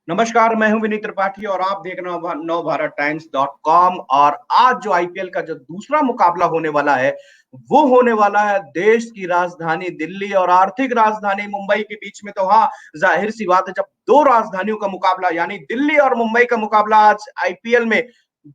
नमस्कार, मैं हूं विनीत त्रिपाठी और आप देख रहे हो नवभारत टाइम्स.com। और आज जो आईपीएल का जो दूसरा मुकाबला होने वाला है वो होने वाला है देश की राजधानी दिल्ली और आर्थिक राजधानी मुंबई के बीच में। तो हाँ, जाहिर सी बात है, जब दो राजधानियों का मुकाबला यानी दिल्ली और मुंबई का मुकाबला आज आईपीएल में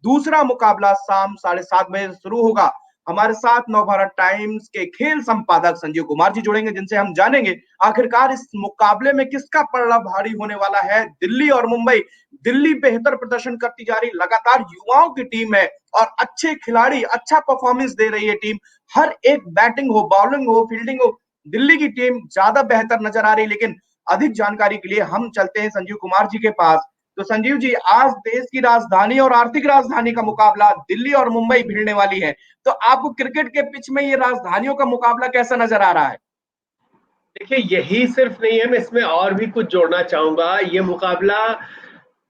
दूसरा मुकाबला शाम 7:30 बजे शुरू होगा। हमारे साथ नवभारत टाइम्स के खेल संपादक संजीव कुमार जी जुड़ेंगे, जिनसे हम जानेंगे आखिरकार इस मुकाबले में किसका पलड़ा भारी होने वाला है। दिल्ली और मुंबई। दिल्ली बेहतर प्रदर्शन करती जा रही, लगातार युवाओं की टीम है और अच्छे खिलाड़ी, अच्छा परफॉर्मेंस दे रही है टीम। हर एक बैटिंग हो, बॉलिंग हो, फील्डिंग हो, दिल्ली की टीम ज्यादा बेहतर नजर आ रही। लेकिन अधिक जानकारी के लिए हम चलते हैं संजीव कुमार जी के पास। तो संजीव जी, आज देश की राजधानी और आर्थिक राजधानी का मुकाबला दिल्ली और मुंबई भिड़ने वाली है। तो आपको क्रिकेट के पिच में ये राजधानियों का मुकाबला कैसा नजर आ रहा है? देखिए, यही सिर्फ नहीं है, मैं इसमें और भी कुछ जोड़ना चाहूंगा। ये मुकाबला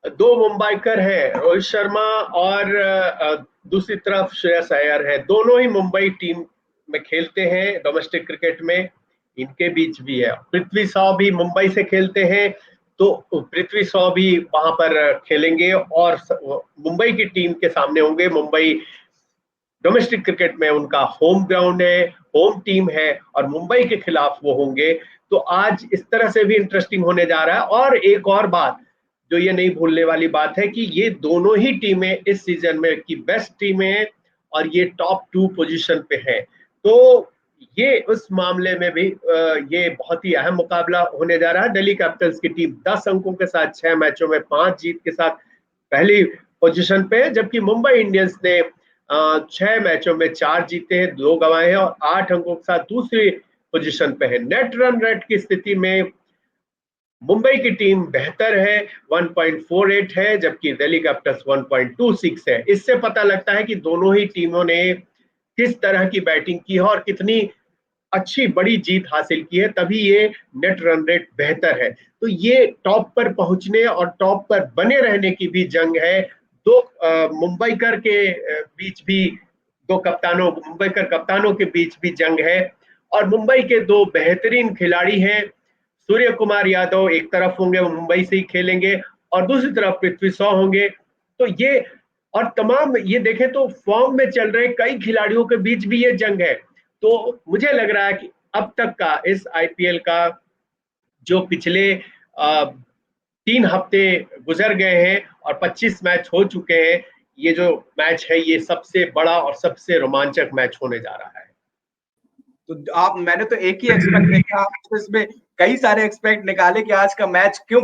दो मुंबईकर है, रोहित शर्मा और दूसरी तरफ श्रेयस अय्यर है। दोनों ही मुंबई टीम में खेलते हैं डोमेस्टिक क्रिकेट में। इनके बीच भी है पृथ्वी शॉ भी मुंबई से खेलते हैं, तो पृथ्वी शॉ भी वहां पर खेलेंगे और मुंबई की टीम के सामने होंगे। मुंबई डोमेस्टिक क्रिकेट में उनका होम ग्राउंड है, होम टीम है और मुंबई के खिलाफ वो होंगे। तो आज इस तरह से भी इंटरेस्टिंग होने जा रहा है। और एक और बात जो ये नहीं भूलने वाली बात है कि ये दोनों ही टीमें इस सीजन में की बेस्ट टीमें हैं और ये टॉप 2 पोजीशन पे है। तो ये उस मामले में भी ये बहुत ही अहम मुकाबला होने जा रहा है। दिल्ली कैपिटल्स की टीम 10 अंकों के साथ 6 मैचों में 5 जीत के साथ पहली पोजीशन पे है, जबकि मुंबई इंडियंस ने 6 मैचों में 4 जीते हैं, 2 गंवाए हैं और 8 अंकों के साथ दूसरी पोजीशन पे है। नेट रन रेट की स्थिति में मुंबई की टीम बेहतर है, 1.48 है, जबकि दिल्ली कैपिटल्स 1.26 है। इससे पता लगता है कि दोनों ही टीमों ने किस तरह की बैटिंग की है और कितनी अच्छी बड़ी जीत हासिल की है, तभी ये नेट रन रेट बेहतर है। तो ये टॉप पर पहुंचने और टॉप पर बने रहने की भी जंग है। दो मुंबईकर के बीच भी, दो कप्तानों मुंबईकर कप्तानों के बीच भी जंग है। और मुंबई के दो बेहतरीन खिलाड़ी हैं, सूर्य कुमार यादव एक तरफ होंगे, वो मुंबई से ही खेलेंगे, और दूसरी तरफ पृथ्वी शॉ होंगे। तो ये और तमाम ये देखें तो फॉर्म में चल रहे कई खिलाड़ियों के बीच भी ये जंग है। तो मुझे लग रहा है कि अब तक का इस आईपीएल का जो पिछले 3 हफ्ते गुजर गए हैं और 25 मैच हो चुके हैं, ये जो मैच है ये सबसे बड़ा और सबसे रोमांचक मैच होने जा रहा है। तो आप मैंने तो एक ही एक्सपेक्ट देखा, आप तो इसमें कई सारे एक्सपेक्ट निकाले कि आज का मैच क्यों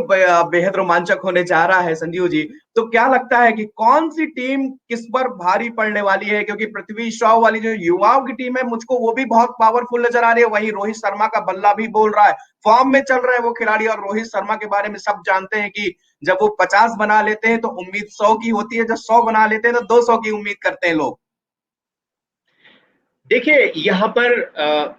बेहद रोमांचक होने जा रहा है संजीव जी। तो क्या लगता है कि कौन सी टीम किस पर भारी पड़ने वाली है? क्योंकि पृथ्वी शॉ वाली जो युवाओं की टीम है, मुझको वो भी बहुत पावरफुल नजर आ रही है। वहीं रोहित शर्मा का बल्ला भी बोल रहा है, फॉर्म में चल रहे हैं वो खिलाड़ी। और रोहित शर्मा के बारे में सब जानते हैं कि जब वो 50 बना लेते हैं तो उम्मीद 100 की होती है, जब 100 बना लेते हैं तो 200 की उम्मीद करते हैं लोग। देखिए, यहाँ पर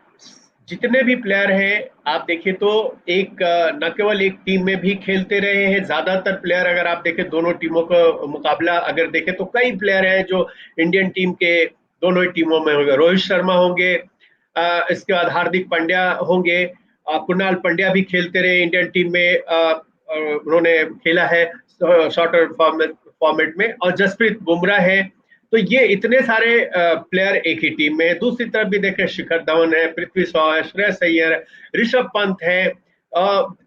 जितने भी प्लेयर हैं आप देखें तो एक न केवल एक टीम में भी खेलते रहे हैं। ज्यादातर प्लेयर अगर आप देखें, दोनों टीमों का मुकाबला अगर देखें तो कई प्लेयर हैं जो इंडियन टीम के दोनों ही टीमों में होंगे। रोहित शर्मा होंगे, इसके बाद हार्दिक पांड्या होंगे, कुणाल पांड्या भी खेलते रहे इंडियन टीम में, उन्होंने खेला है शॉर्टर फॉर्मेट में, और जसप्रीत बुमराह है। तो ये इतने सारे प्लेयर एक ही टीम में है। दूसरी तरफ भी देखें, शिखर धवन है, पृथ्वी शॉ है, श्रेयस अय्यर है, ऋषभ पंत है,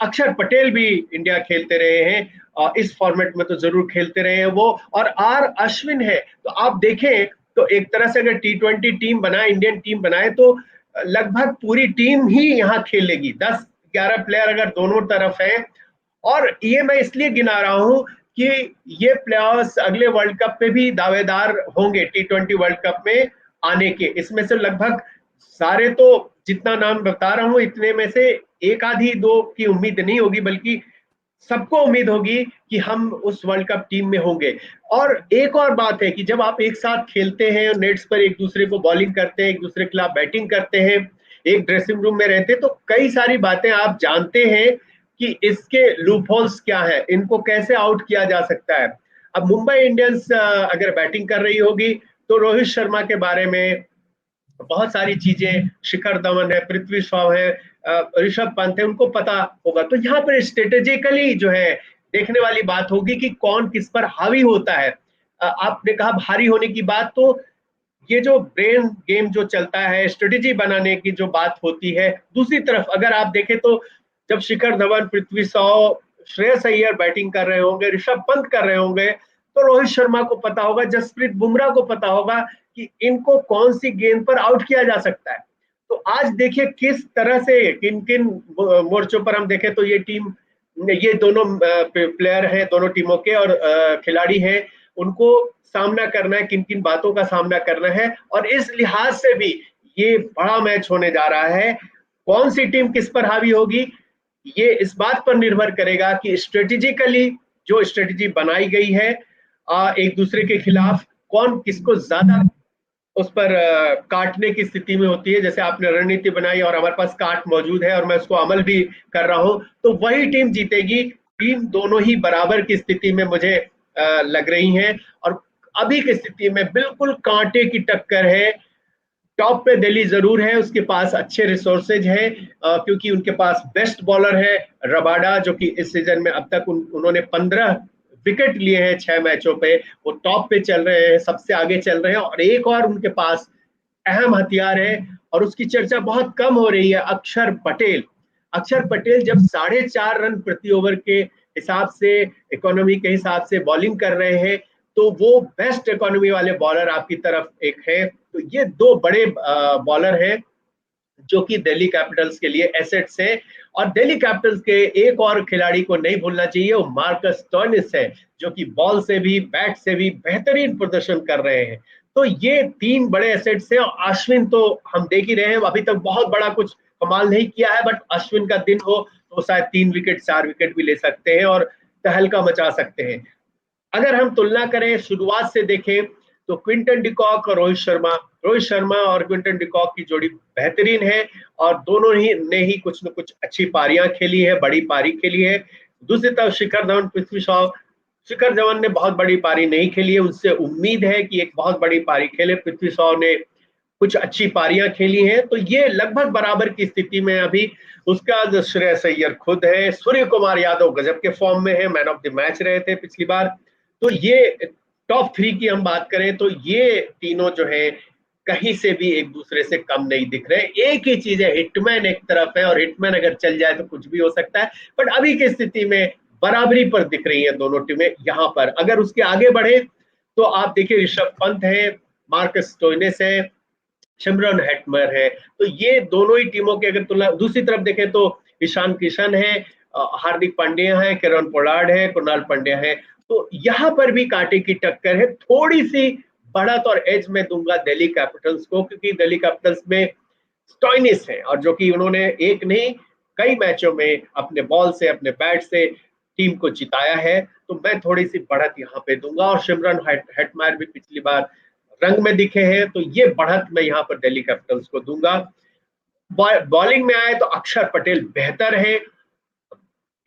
अक्षर पटेल भी इंडिया खेलते रहे हैं, इस फॉर्मेट में तो जरूर खेलते रहे हैं वो, और आर अश्विन है। तो आप देखें तो एक तरह से अगर T20 टीम बनाए, इंडियन टीम बनाए, तो लगभग पूरी टीम ही यहाँ खेलेगी। 10-11 प्लेयर अगर दोनों तरफ है। और ये मैं इसलिए गिना रहा हूं कि ये प्लेयर्स अगले वर्ल्ड कप में भी दावेदार होंगे, T20 वर्ल्ड कप में आने के। इसमें से लगभग सारे तो, जितना नाम बता रहा हूं, इतने में से एक आधी दो की उम्मीद नहीं होगी, बल्कि सबको उम्मीद होगी कि हम उस वर्ल्ड कप टीम में होंगे। और एक और बात है कि जब आप एक साथ खेलते हैं, नेट्स पर एक दूसरे को बॉलिंग करते हैं, एक दूसरे के खिलाफ बैटिंग करते हैं, एक ड्रेसिंग रूम में रहते हैं, तो कई सारी बातें आप जानते हैं कि इसके लूपहोल्स क्या है, इनको कैसे आउट किया जा सकता है। अब मुंबई इंडियंस अगर बैटिंग कर रही होगी तो रोहित शर्मा के बारे में बहुत सारी चीजें, शिखर धवन है, पृथ्वी शॉ है, ऋषभ पंत है, उनको पता होगा। तो यहाँ पर स्ट्रेटेजिकली जो है देखने वाली बात होगी कि कौन किस पर हावी होता है। आपने कहा भारी होने की बात, तो ये जो ब्रेन गेम जो चलता है, स्ट्रेटेजी बनाने की जो बात होती है, दूसरी तरफ अगर आप देखें तो जब शिखर धवन, पृथ्वी शॉ, श्रेयस अय्यर बैटिंग कर रहे होंगे, ऋषभ पंत कर रहे होंगे, तो रोहित शर्मा को पता होगा, जसप्रीत बुमराह को पता होगा कि इनको कौन सी गेंद पर आउट किया जा सकता है। तो आज देखिए किस तरह से किन किन मोर्चों पर हम देखें तो ये दोनों प्लेयर हैं, दोनों टीमों के और खिलाड़ी हैं, उनको सामना करना है, किन किन बातों का सामना करना है। और इस लिहाज से भी ये बड़ा मैच होने जा रहा है। कौन सी टीम किस पर हावी होगी, ये इस बात पर निर्भर करेगा कि स्ट्रेटेजिकली जो स्ट्रेटेजी बनाई गई है एक दूसरे के खिलाफ, कौन किसको ज्यादा उस पर काटने की स्थिति में होती है। जैसे आपने रणनीति बनाई और हमारे पास काट मौजूद है और मैं उसको अमल भी कर रहा हूं, तो वही टीम जीतेगी। टीम दोनों ही बराबर की स्थिति में मुझे लग रही हैं, और अभी की स्थिति में बिल्कुल कांटे की टक्कर है। टॉप पे दिल्ली जरूर है, उसके पास अच्छे रिसोर्सेज हैं, क्योंकि उनके पास बेस्ट बॉलर है रबाडा, जो कि इस सीजन में अब तक उन्होंने 15 विकेट लिए हैं 6 मैचों पे। वो टॉप पे चल रहे हैं, सबसे आगे चल रहे हैं। और एक और उनके पास अहम हथियार है, और उसकी चर्चा बहुत कम हो रही है, अक्षर पटेल। अक्षर पटेल जब 4.5 रन प्रति ओवर के हिसाब से, इकोनॉमी के हिसाब से बॉलिंग कर रहे हैं, तो वो बेस्ट इकोनॉमी वाले बॉलर आपकी तरफ एक है। तो ये दो बड़े बॉलर हैं जो कि दिल्ली कैपिटल्स के लिए एसेट्स हैं। और दिल्ली कैपिटल्स के एक और खिलाड़ी को नहीं भूलना चाहिए, वो मार्कस स्टोइनिस है, जो कि बॉल से भी बैट से भी बेहतरीन प्रदर्शन कर रहे हैं। तो ये 3 बड़े एसेट्स हैं। और अश्विन तो हम देख ही रहे हैं, अभी तक बहुत बड़ा कुछ कमाल नहीं किया है, बट अश्विन का दिन हो तो शायद 3 विकेट 4 विकेट भी ले सकते हैं और तहलका मचा सकते हैं। अगर हम तुलना करें, शुरुआत से देखें, तो क्विंटन डिकॉक और रोहित शर्मा और क्विंटन डिकॉक की जोड़ी बेहतरीन है, और दोनों ही ने ही कुछ न कुछ अच्छी पारियां खेली है, बड़ी पारी खेली है। दूसरी तरफ शिखर धवन, पृथ्वी शॉ, शिखर धवन ने बहुत बड़ी पारी नहीं खेली है, उनसे उम्मीद है कि एक बहुत बड़ी पारी खेले। पृथ्वी शॉ ने कुछ अच्छी पारियां खेली हैं, तो ये लगभग बराबर की स्थिति में अभी। उसका जो श्रेयस अय्यर खुद है, सूर्य कुमार यादव गजब के फॉर्म में है, मैन ऑफ द मैच रहे थे पिछली बार। तो ये टॉप 3 की हम बात करें तो ये तीनों जो है कहीं से भी एक दूसरे से कम नहीं दिख रहे। एक ही चीज है, हिटमैन एक तरफ है, और हिटमैन अगर चल जाए तो कुछ भी हो सकता है। बट अभी की स्थिति में बराबरी पर दिख रही है दोनों टीमें। यहाँ पर अगर उसके आगे बढ़े तो आप देखिए, ऋषभ पंत है, मार्कस स्टोइनिस है, सिमरन हेटमर है। तो ये दोनों ही टीमों की अगर तुलना, दूसरी तरफ देखें तो ईशान किशन है, हार्दिक पांड्या है, किरण पोलार्ड है, कुणाल पांड्या है। तो यहां पर भी कांटे की टक्कर है। थोड़ी सी बढ़त और एज में दूंगा दिल्ली कैपिटल्स को, क्योंकि दिल्ली कैपिटल्स में स्टोइनिस है, और जो कि उन्होंने एक नहीं कई मैचों में अपने बॉल से, अपने बैट से टीम को जिताया है। तो मैं थोड़ी सी बढ़त यहाँ पे दूंगा। और सिमरन हेटमायर भी पिछली बार रंग में दिखे हैं, तो ये बढ़त मैं यहाँ पर दिल्ली कैपिटल्स को दूंगा। बॉलिंग में आए तो अक्षर पटेल बेहतर है,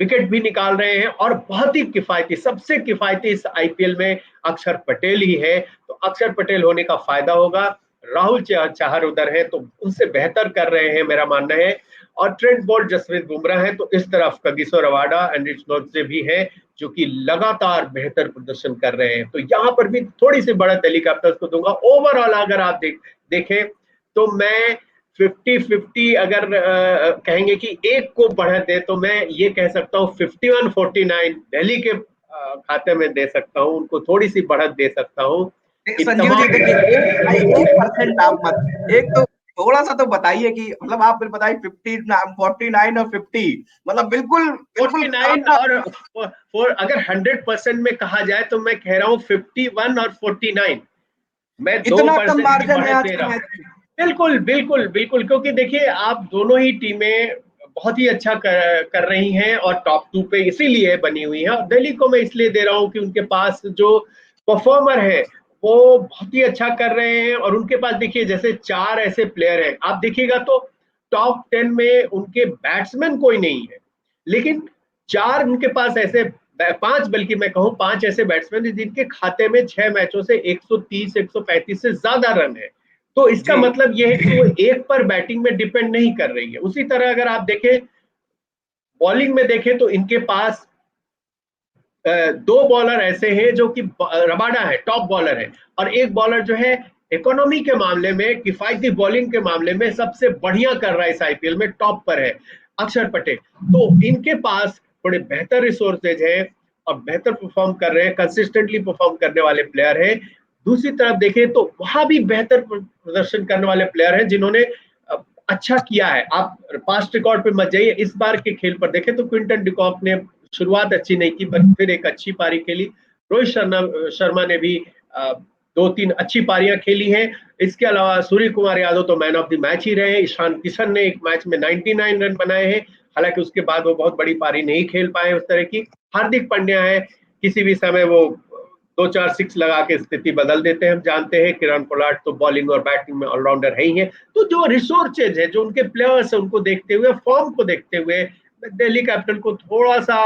विकेट भी निकाल रहे हैं, और बहुत ही किफायती, सबसे किफायती इस आईपीएल में अक्षर पटेल ही है। तो अक्षर पटेल होने का फायदा होगा। राहुल चाहर उधर है तो उनसे बेहतर कर रहे हैं मेरा मानना है। और ट्रेंट बोल्ट, जसप्रीत बुमराह है, तो इस तरफ कगिसो रबाडा, एंड्रिच नोर्जे भी है, जो कि लगातार बेहतर प्रदर्शन कर रहे हैं। तो यहाँ पर भी थोड़ी सी बढ़त दिल्ली कैपिटल्स को दूंगा। ओवरऑल अगर आप देखें तो मैं 50-50 अगर कहेंगे कि एक को बढ़त दे, तो मैं ये कह सकता हूँ 51-49 दिल्ली के खाते में दे सकता हूँ, उनको थोड़ी सी बढ़त दे सकता हूँ। इन संजीव जी तमाम देखिए, एक भाई 1% आप मत, एक तो थोड़ा सा तो बताइए कि मतलब आप फिर बताइए 49 और 50, मतलब बिल्कुल बिल्कुल 49 और अगर 100% में कहा जाए तो मैं कह रहा हूँ 51 और 49, मैं इतना कम 2% की मार्जिन है बढ़त आज दे के रहा हूँ। मैच में। बिल्कुल बिल्कुल बिल्कुल, क्योंकि देखिए आप दोनों ही टीमें बहुत ही अच्छा कर रही हैं, और टॉप 2 पे इसीलिए बनी हुई है। और दिल्ली को मैं इसलिए दे रहा हूँ कि उनके पास जो परफॉर्मर है वो बहुत ही अच्छा कर रहे हैं। और उनके पास देखिए जैसे 4 ऐसे प्लेयर हैं, आप देखिएगा तो टॉप 10 में उनके बैट्समैन कोई नहीं है, लेकिन 4 उनके पास ऐसे, 5 बल्कि मैं कहूँ 5 ऐसे बैट्समैन जिनके खाते में 6 मैचों से 130 135 से ज्यादा रन है। तो इसका जी मतलब यह है कि वो एक पर बैटिंग में डिपेंड नहीं कर रही है। उसी तरह अगर आप देखें बॉलिंग में देखें तो इनके पास दो बॉलर ऐसे हैं जो कि रबाडा है, टॉप बॉलर है, और एक बॉलर जो है इकोनॉमी के मामले में, किफायती बॉलिंग के मामले में सबसे बढ़िया कर रहा है इस आईपीएल में, टॉप पर है, अक्षर पटेल। तो इनके पास थोड़े बेहतर रिसोर्सेज है और बेहतर परफॉर्म कर रहे हैं, कंसिस्टेंटली परफॉर्म करने वाले प्लेयर हैं। दूसरी तरफ देखें तो वहां भी बेहतर प्रदर्शन करने वाले प्लेयर हैं जिन्होंने अच्छा किया है। आप पास्ट रिकॉर्ड पे मत जाइए, इस बार के खेल पर देखें तो क्विंटन डिकॉक ने शुरुआत अच्छी नहीं की, पर फिर एक अच्छी पारी खेली। रोहित शर्मा ने भी 2-3 अच्छी पारियां खेली हैं। इसके अलावा सूर्य कुमार यादव तो मैन ऑफ द मैच ही रहे। ईशान किशन ने एक मैच में 99 रन बनाए हैं, हालांकि उसके बाद वो बहुत बड़ी पारी नहीं खेल पाए उस तरह की। हार्दिक पांड्या है, किसी भी समय वो 2-4 सिक्स लगा के स्थिति बदल देते हैं, हम जानते हैं। किरण पोलार्ड तो बॉलिंग और बैटिंग में ऑलराउंडर है ही है। तो जो रिसोर्सेज है, जो उनके प्लेयर्स है, उनको देखते हुए, फॉर्म को देखते हुए, मैं दिल्ली कैपिटल को थोड़ा सा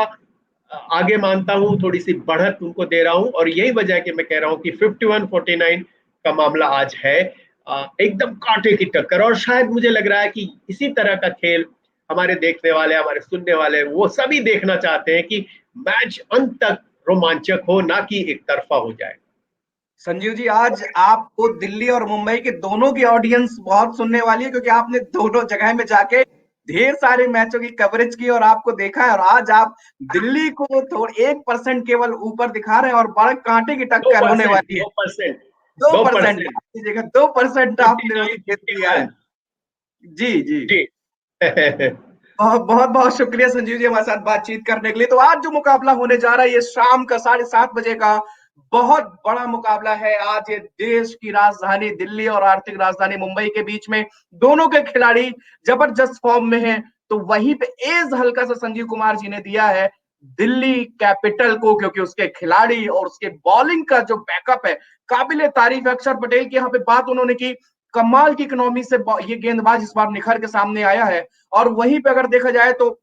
आगे मानता हूं, थोड़ी सी बढ़त उनको दे रहा हूं। और यही वजह है कि मैं कह रहा हूं कि 51-49 का मामला आज है, एकदम कांटे की टक्कर। और शायद मुझे लग रहा है कि इसी तरह का खेल हमारे देखने वाले, हमारे सुनने वाले, वो सभी देखना चाहते हैं कि मैच अंत तक रोमांचक हो, ना कि एक तरफा हो जाए। संजीव जी, आज आपको दिल्ली और मुंबई के दोनों की ऑडियंस बहुत सुनने वाली है, क्योंकि आपने दोनों जगह में जाके ढेर सारे मैचों की कवरेज की और आपको देखा है। और आज आप दिल्ली को थोड़ा 1% केवल ऊपर दिखा रहे हैं और बड़े कांटे की दो टक्कर होने परसेंट वाली है। दो परसेंट 2%, 2%। 2% आपने उसे जीत लिया 59-51। है। जी जी। जी। बहुत बहुत बहुत शुक्रिया संजीव जी हमारे साथ बातचीत करने के लिए। तो आज जो मुकाबला होने जा रहा है, ये शाम का 7:30 बजे का बहुत बड़ा मुकाबला है। आज ये देश की राजधानी दिल्ली और आर्थिक राजधानी मुंबई के बीच में दोनों के खिलाड़ी जबरदस्त फॉर्म में हैं। तो वहीं पे एज हल्का सा संजीव कुमार जी ने दिया है दिल्ली कैपिटल को, क्योंकि उसके खिलाड़ी और उसके बॉलिंग का जो बैकअप है काबिले तारीफ है। अक्षर पटेल की यहाँ पे बात उन्होंने की, कमाल की इकोनॉमी से ये गेंदबाज इस बार निखर के सामने आया है। और वहीं पे अगर देखा जाए तो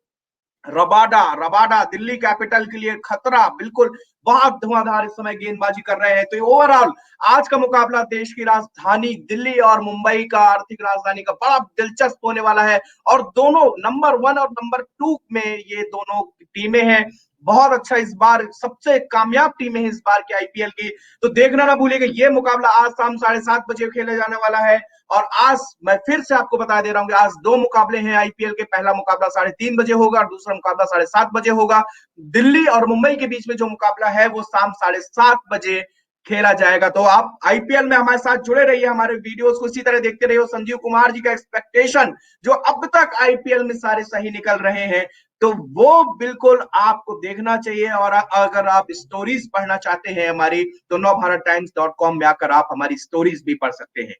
रबाडा रबाडा दिल्ली कैपिटल के लिए खतरा, बिल्कुल बहुत धुआंधार इस समय गेंदबाजी कर रहे हैं। तो ओवरऑल आज का मुकाबला देश की राजधानी दिल्ली और मुंबई का, आर्थिक राजधानी का, बड़ा दिलचस्प होने वाला है। और दोनों नंबर 1 और नंबर 2 में ये दोनों टीमें हैं। बहुत अच्छा, इस बार सबसे कामयाब टीमें हैं इस बार की आईपीएल की। तो देखना ना भूलिएगा, ये मुकाबला आज शाम 7:30 बजे खेले जाने वाला है। और आज मैं फिर से आपको बता दे रहा हूं कि आज दो मुकाबले हैं आईपीएल के। पहला मुकाबला 3:30 बजे होगा और दूसरा मुकाबला 7:30 बजे होगा। दिल्ली और मुंबई के बीच में जो मुकाबला है वो शाम 7:30 बजे खेला जाएगा। तो आप आईपीएल में हमारे साथ जुड़े रहिए, हमारे वीडियोस को इसी तरह देखते रहिए। संजीव कुमार जी का एक्सपेक्टेशन जो अब तक आईपीएल में सारे सही निकल रहे हैं, तो वो बिल्कुल आपको देखना चाहिए। और अगर आप स्टोरीज पढ़ना चाहते हैं हमारी, तो नवभारत टाइम्स .com में आकर आप हमारी स्टोरीज भी पढ़ सकते हैं।